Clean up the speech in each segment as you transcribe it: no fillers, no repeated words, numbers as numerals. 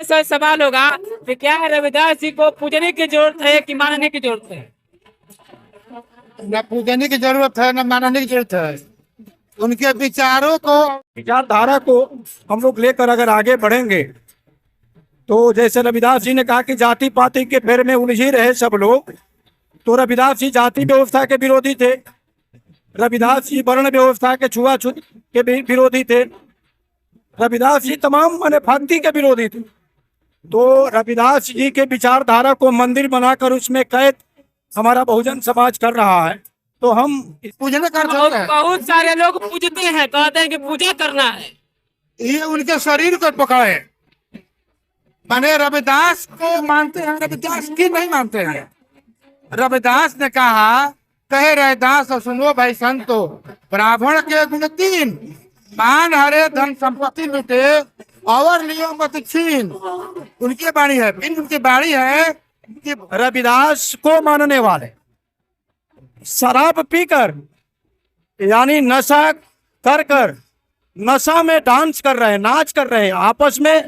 Sir सवाल होगा कि क्या है रविदास जी को पूजने की जरूरत है कि मानने की जरूरत है? न पूजने की जरूरत है न मानने की जरूरत है। उनके विचारों को, विचारधारा को हम लोग लेकर अगर आगे बढ़ेंगे तो जैसे रविदास जी ने कहा कि जाति पाति के फेर में उलझी रहे सब लोग, तो रविदास जी जाति व्यवस्था के विरोधी थे। रविदास जी वर्ण व्यवस्था के छुआछूत के भी विरोधी थे। रविदास जी तमाम माने भक्ति के विरोधी थे। तो रविदास जी के विचारधारा को मंदिर बनाकर उसमें कैद हमारा बहुजन समाज कर रहा है। तो हम पूजने का बहुत बहुत सारे लोग पूजते हैं, कहते हैं कि पूजा करना है। ये उनके शरीर को पकड़े, माने रविदास को मानते हैं, रविदास की नहीं मानते हैं। रविदास ने कहा, कहे रविदास और सुनो भाई संतो, ब्राह्मण के गुण तीन, मान हरे धन संपत्ति मिटे और लियो मत छीन। उनकी बाणी है, फिर उनकी बाणी है कि रविदास को मानने वाले शराब पीकर यानी नशा कर कर नशा में डांस कर रहे हैं, नाच कर रहे हैं आपस में।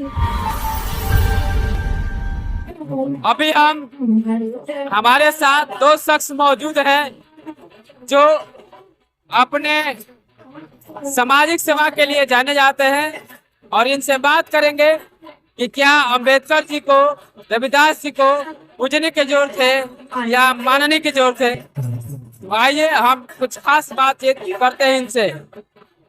अभी हमारे साथ दो शख्स मौजूद हैं जो अपने सामाजिक सेवा के लिए जाने जाते हैं और इनसे बात करेंगे कि क्या अंबेडकर जी को, रविदास जी को पूजने की जरूरत है या मानने की जरूरत है। तो आइए हम कुछ खास बातचीत करते हैं इनसे।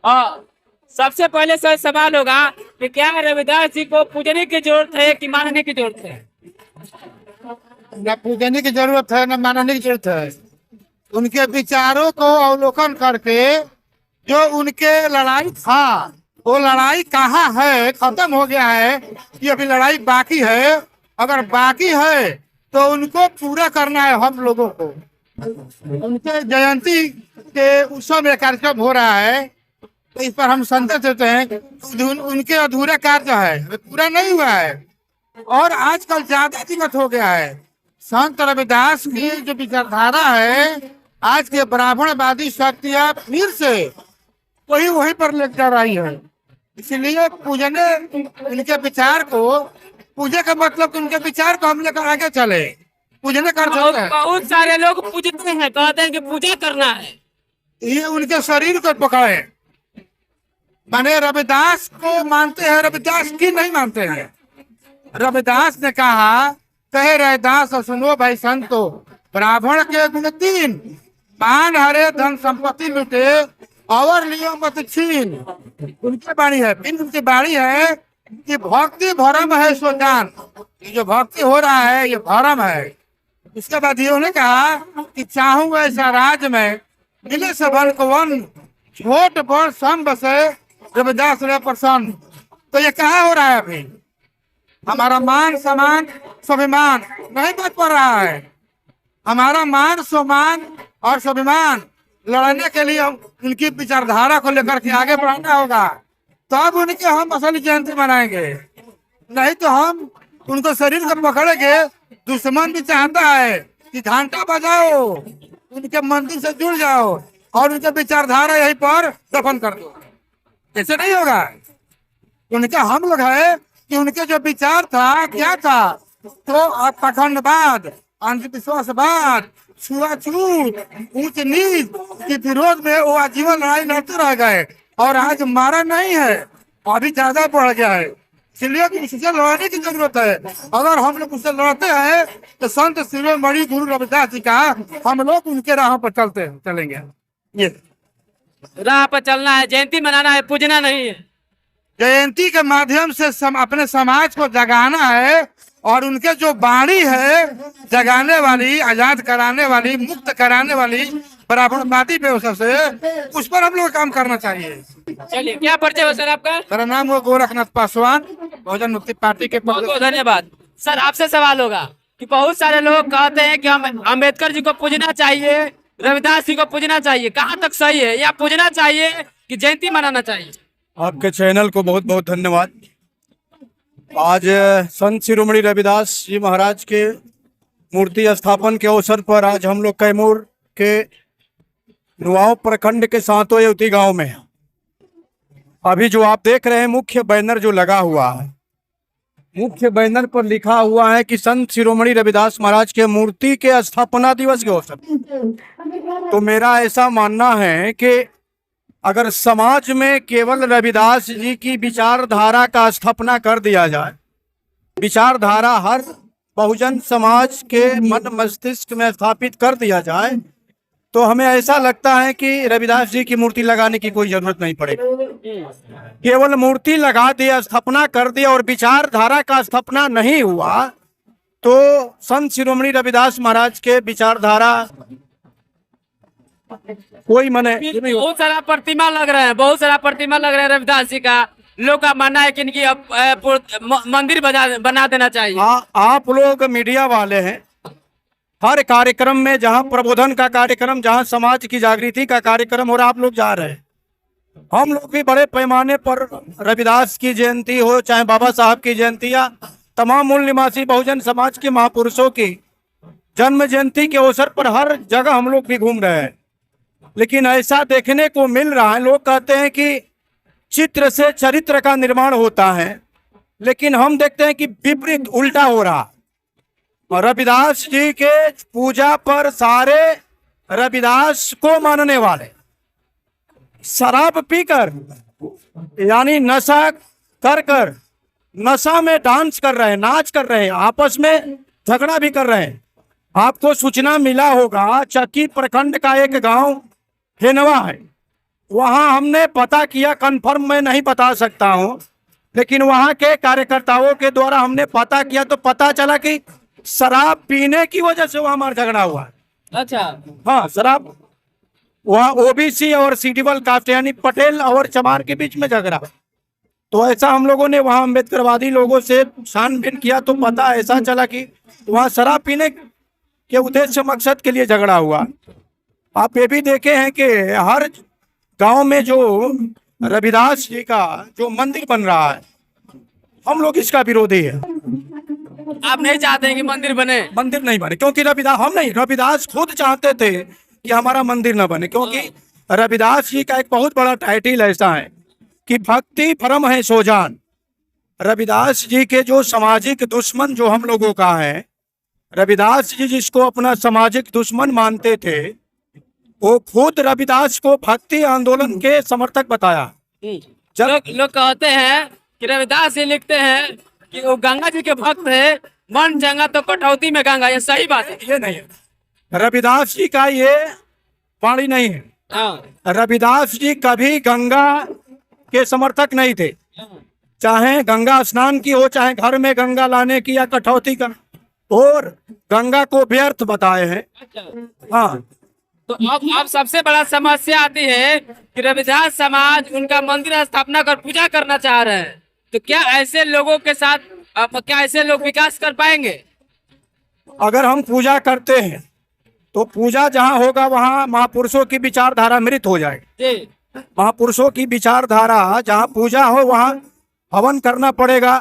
और सबसे पहले सर सवाल होगा कि क्या रविदास जी को पूजने की जरूरत है कि मानने की जरूरत है? न पूजने की जरूरत है न मानने की जरूरत है। उनके विचारों को अवलोकन करके जो उनके लड़ाई था, वो लड़ाई कहाँ है, खत्म हो गया है कि अभी लड़ाई बाकी है। अगर बाकी है तो उनको पूरा करना है हम लोगों को। उनके जयंती के उत्सव में कार्यक्रम हो रहा है, तो इस पर हम संतुष्ट होते हैं। उनके अधूरा कार्य है, पूरा नहीं हुआ है और आजकल ज्यादा दिक्कत हो गया है। संत रविदास की जो विचारधारा है, आज के ब्राह्मणवादी शक्तियां फिर से वही पर लेकर आई है। इसलिए पूजने इनके विचार को, पूजा का मतलब उनके विचार को हम लेकर आगे चले। पूजने का बहुत सारे लोग पूजते हैं, कहते हैं कि पूजा करना है। ये उनके शरीर को पकड़े, माने रविदास को मानते हैं, रविदास की नहीं मानते हैं। रविदास ने कहा, कहे रविदास और सुनो भाई संतो, ब्राह्मण के गुण तीन, मान हरे धन संपत्ति मिटे और लियो मत छीन। उनकी बाणी है, फिर उनकी बाणी है कि भक्ति भरम है सो जान। ये जो भक्ति हो रहा है ये भरम है। इसके बाद ये उन्होंने कहा कि चाहूं ऐसा राज में मिले सबन को वन, छोट बड़ सम बसे रविदास रे प्रसन्न। तो ये कहाँ हो रहा है? अभी हमारा मान सम्मान स्वाभिमान नहीं बच पा रहा है। हमारा मान सम्मान और स्वाभिमान लड़ने के लिए उनकी विचारधारा को लेकर के आगे बढ़ाना होगा, तब उनके हम असली जयंती मनाएंगे। नहीं तो हम उनको शरीर को पकड़ेंगे। दुश्मन भी चाहता है कि घंटा बजाओ, उनके मंदिर से जुड़ जाओ और उनके विचारधारा यहीं पर दफन कर दो। ऐसे नहीं होगा। उनका हम लोग है कि उनके जो विचार था क्या था, तो पाखंडवाद, अंधविश्वासवाद, छुआछूत, ऊंच नीच के विरोध में वो आजीवन लड़ाई लड़ते रह गए और आज मारा नहीं है, अभी ज्यादा बढ़ गया है। इसलिए उससे लड़ने की जरूरत है। अगर हम लोग उससे लड़ते हैं तो संत शिरोमणि गुरु रविदास जी का हम लोग उनके राह पर चलेंगे। ये राह पर चलना है, जयंती मनाना है, पूजना नहीं है। जयंती के माध्यम से अपने समाज को जगाना है और उनके जो बाणी है जगाने वाली, आजाद कराने वाली, मुक्त कराने वाली ब्राह्मणवादी व्यवस्था से, उस पर हम लोग काम करना चाहिए। चलिए, क्या परिचय हो सर आपका? मेरा नाम है गोरखनाथ पासवान, बहुजन मुक्ति पार्टी के। बहुत बहुत धन्यवाद सर। आपसे सवाल होगा कि बहुत सारे लोग कहते हैं कि हम अंबेडकर जी को पूजना चाहिए, रविदास जी को पूजना चाहिए, कहाँ तक सही है? या पूजना चाहिए कि जयंती मनाना चाहिए? आपके चैनल को बहुत बहुत धन्यवाद। आज संत शिरोमणि रविदास जी महाराज के मूर्ति स्थापन के अवसर पर आज हम लोग कैमूर के नुआव प्रखंड के सातों युवती गांव में अभी जो आप देख रहे हैं मुख्य बैनर जो लगा हुआ है, मुख्य बैनर पर लिखा हुआ है कि संत शिरोमणि रविदास महाराज के मूर्ति के स्थापना दिवस के अवसर पर। तो मेरा ऐसा मानना है कि अगर समाज में केवल रविदास जी की विचारधारा का स्थापना कर दिया जाए, विचारधारा हर बहुजन समाज के मन मस्तिष्क में स्थापित कर दिया जाए, तो हमें ऐसा लगता है कि रविदास जी की मूर्ति लगाने की कोई जरूरत नहीं पड़ेगी। केवल मूर्ति लगा दी, स्थापना कर दी और विचारधारा का स्थापना नहीं हुआ, तो संत शिरोमणि रविदास महाराज के विचारधारा कोई मने बहुत सारा प्रतिमा लग रहा है, बहुत सारा प्रतिमा लग रहा है रविदास जी का। लोग का मानना है कि इनकी मंदिर बना देना चाहिए। आप लोग मीडिया वाले हैं, हर कार्यक्रम में जहां प्रबोधन का कार्यक्रम, जहां समाज की जागृति का कार्यक्रम हो रहा, आप लोग जा रहे हैं। हम लोग भी बड़े पैमाने पर रविदास की जयंती हो, चाहे बाबा साहब की जयंती या तमाम मूल निवासी बहुजन समाज के महापुरुषों की जन्म जयंती के अवसर पर हर जगह हम लोग भी घूम रहे हैं। लेकिन ऐसा देखने को मिल रहा है, लोग कहते हैं कि चित्र से चरित्र का निर्माण होता है, लेकिन हम देखते हैं कि विपरीत उल्टा हो रहा। और रविदास जी के पूजा पर सारे रविदास को मानने वाले शराब पीकर यानी नशा कर नशा में डांस कर रहे हैं, नाच कर रहे हैं, आपस में झगड़ा भी कर रहे हैं। आपको सूचना मिला होगा, चक्की प्रखंड का एक गांव हेनवा है, वहां हमने पता किया, कंफर्म मैं नहीं बता सकता हूं, लेकिन वहां के कार्यकर्ताओं के द्वारा हमने पता किया तो पता चला कि शराब पीने की वजह से वहां हमारा झगड़ा हुआ। अच्छा, हाँ, शराब, वहाँ ओबीसी और सीडिबल कास्ट यानी पटेल और चमार के बीच में झगड़ा। तो ऐसा हम लोगों ने वहाँ अम्बेडकरवादी लोगों से छानबीन किया तो पता ऐसा चला कि वहाँ शराब पीने के उद्देश्य मकसद के लिए झगड़ा हुआ। आप ये भी देखे हैं कि हर गांव में जो रविदास जी का जो मंदिर बन रहा है, हम लोग इसका विरोधी है। आप नहीं चाहते हैं कि मंदिर बने? मंदिर नहीं बने, क्योंकि रविदास खुद चाहते थे कि हमारा मंदिर न बने, क्योंकि रविदास जी का एक बहुत बड़ा टाइटल ऐसा है कि भक्ति परम है सोजान। रविदास जी के जो सामाजिक दुश्मन जो हम लोगों का है, रविदास जी जिसको अपना सामाजिक दुश्मन मानते थे, वो खुद रविदास को भक्ति आंदोलन के समर्थक बताया। लोग कहते हैं कि रविदास जी लिखते हैं कि वो गंगा जी के भक्त है, मन चंगा तो कटौती में गंगा। ये सही बात है? ये नहीं है, रविदास जी का ये वाणी नहीं है। रविदास जी कभी गंगा के समर्थक नहीं थे, चाहे गंगा स्नान की हो, चाहे घर में गंगा लाने की या कटौती का, और गंगा को व्यर्थ बताए हैं। हाँ, तो अब सबसे बड़ा समस्या आती है कि रविदास समाज उनका मंदिर स्थापना कर पूजा करना चाह रहे हैं, तो क्या ऐसे लोगों के साथ क्या ऐसे लोग विकास कर पाएंगे? अगर हम पूजा करते हैं तो पूजा जहाँ होगा वहाँ महापुरुषों की विचारधारा मृत हो जाएगी। महापुरुषों की विचारधारा जहाँ पूजा हो वहाँ हवन करना पड़ेगा,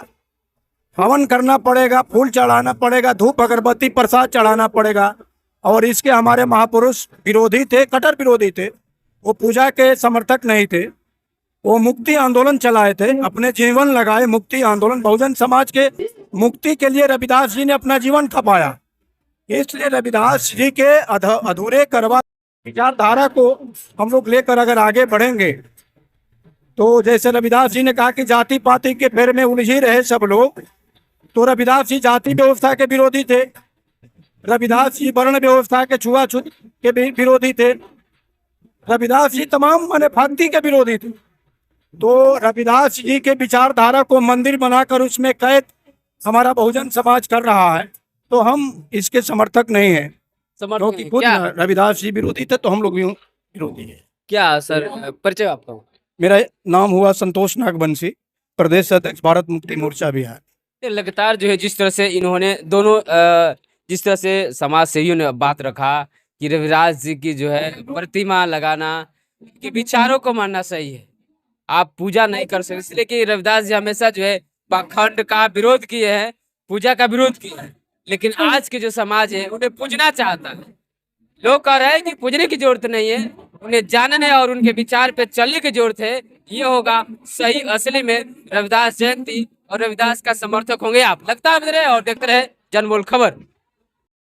फूल चढ़ाना पड़ेगा, धूप अगरबत्ती प्रसाद चढ़ाना पड़ेगा। और इसके हमारे महापुरुष विरोधी थे, कट्टर विरोधी थे, वो पूजा के समर्थक नहीं थे, वो मुक्ति आंदोलन चलाए थे, अपने जीवन लगाए मुक्ति आंदोलन, बहुजन समाज के मुक्ति के लिए रविदास जी ने अपना जीवन खपाया। इसलिए रविदास जी के अधूरे करवा विचारधारा को हम लोग लेकर अगर आगे बढ़ेंगे, तो जैसे रविदास जी ने कहा कि जाति पाति के फेर में उलझी रहे सब लोग, तो रविदास जी जाति व्यवस्था के विरोधी थे, रविदास जी वर्ण व्यवस्था के छुआछूत के विरोधी थे, रविदास जी तमाम माने भक्ति के विरोधी थे। तो रविदास जी के विचारधारा को मंदिर बनाकर उसमें कैद हमारा बहुजन समाज कर रहा है, तो हम इसके समर्थक नहीं है। क्योंकि खुद रविदास जी विरोधी थे तो हम लोग भी विरोधी है। क्या सर परिचय आपका? मेरा नाम हुआ संतोष नागवंशी, प्रदेश अध्यक्ष भारत मुक्ति मोर्चा बिहार। लगातार जो है जिस तरह से इन्होंने दोनों जिस तरह से समाज सेवियों ने बात रखा कि रविदास जी की जो है प्रतिमा लगाना कि विचारों को मानना सही है, आप पूजा नहीं कर सकते, इसलिए कि रविदास जी हमेशा जो है पाखंड का विरोध किए हैं, पूजा का विरोध किया है। लेकिन आज के जो समाज है उन्हें पूजना चाहता है। लोग कह रहे हैं कि पूजने की जरूरत नहीं है, उन्हें जानने और उनके विचार पे चलने की जरूरत है। ये होगा सही असली में रविदास जयंती और रविदास का समर्थक होंगे आप। लगता है और देखते रहे जनमूल खबर।